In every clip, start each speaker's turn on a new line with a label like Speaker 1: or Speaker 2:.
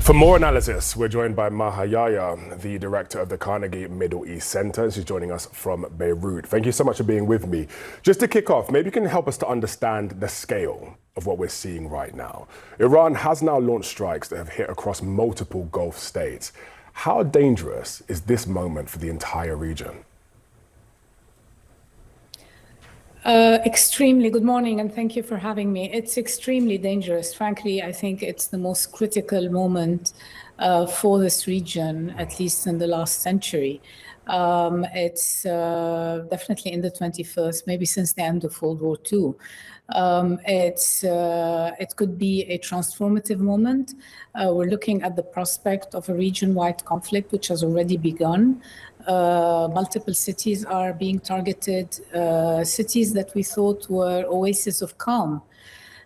Speaker 1: For more analysis, we're joined by Maha Yahya, the director of the Carnegie Middle East Center. She's joining us from Beirut. Thank you so much for being with me. Just to kick off, maybe you can help us to understand the scale of what we're seeing right now. Iran has now launched strikes that have hit across multiple Gulf states. How dangerous is this moment for the entire region?
Speaker 2: Extremely. Good morning, and thank you for having me. It's extremely dangerous. Frankly, I think it's the most critical moment for this region, at least in the last century. It's definitely in the 21st, maybe since the end of World War II. It could be a transformative moment. We're looking at the prospect of a region-wide conflict, which has already begun. Multiple cities are being targeted, cities that we thought were oases of calm.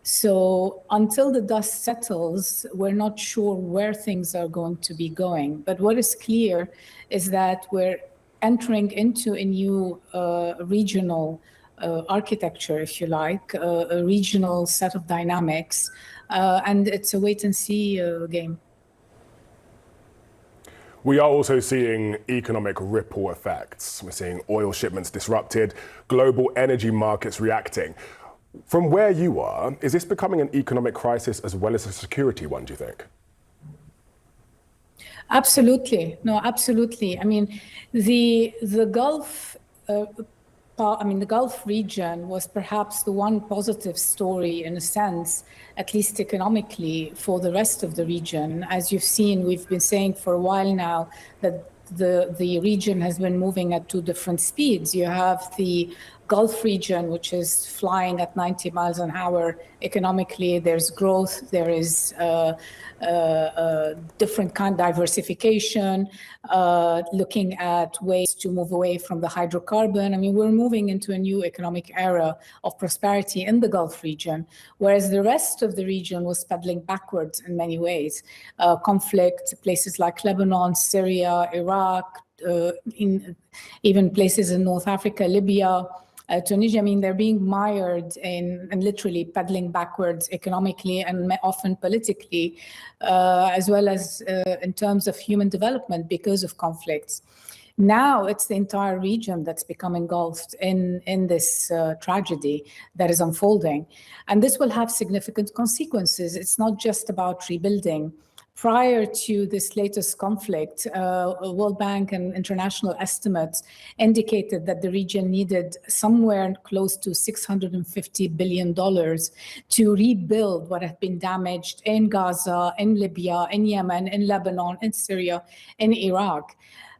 Speaker 2: So until the dust settles, we're not sure where things are going to be going. But what is clear is that we're entering into a new regional architecture, if you like, a regional set of dynamics, and it's a wait-and-see game.
Speaker 1: We are also seeing economic ripple effects. We're seeing oil shipments disrupted, global energy markets reacting. From where you are, is this becoming an economic crisis as well as a security one, do you think?
Speaker 2: Absolutely. No, absolutely. I mean, the Gulf the Gulf region was perhaps the one positive story in a sense, at least economically, for the rest of the region. As you've seen, we've been saying for a while now that the region has been moving at two different speeds. You have the Gulf region, which is flying at 90 miles an hour economically. There's growth, there is different kind of diversification, looking at ways to move away from the hydrocarbon. I mean, we're moving into a new economic era of prosperity in the Gulf region, whereas the rest of the region was pedaling backwards in many ways. Conflict, places like Lebanon, Syria, Iraq, even places in North Africa, Libya, Tunisia, I mean, they're being mired in and literally pedaling backwards economically and often politically, as well as in terms of human development because of conflicts. Now it's the entire region that's become engulfed in this tragedy that is unfolding. And this will have significant consequences. It's not just about rebuilding. Prior to this latest conflict, World Bank and international estimates indicated that the region needed somewhere close to $650 billion to rebuild what had been damaged in Gaza, in Libya, in Yemen, in Lebanon, in Syria, in Iraq.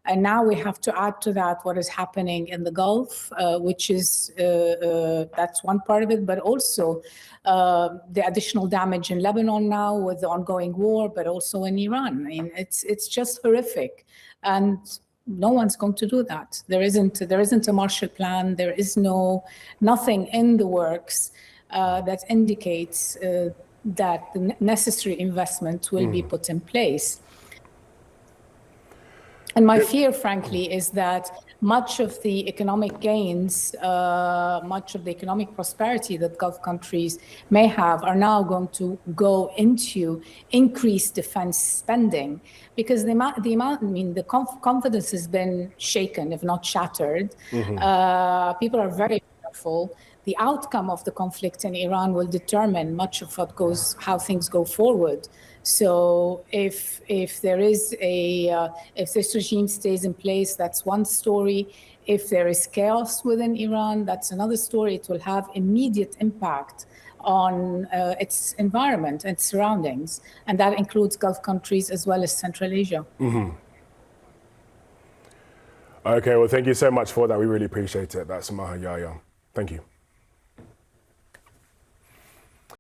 Speaker 2: And now we have to add to that what is happening in the Gulf, which is, that's one part of it, but also the additional damage in Lebanon now with the ongoing war, but also in Iran. I mean, it's just horrific. And no one's going to do that. There isn't a Marshall Plan. There is nothing in the works that indicates that the necessary investment will be put in place. And my fear, frankly, is that much of the economic gains, much of the economic prosperity that Gulf countries may have are now going to go into increased defense spending because the confidence has been shaken, if not shattered. People are very fearful. The outcome of the conflict in Iran will determine much of how things go forward. So if this regime stays in place, that's one story. If there is chaos within Iran, that's another story. It will have immediate impact on its environment and surroundings, and that includes Gulf countries as well as Central Asia.
Speaker 1: Okay, well, thank you so much for that. We really appreciate it. That's Maha Yahya. Thank you.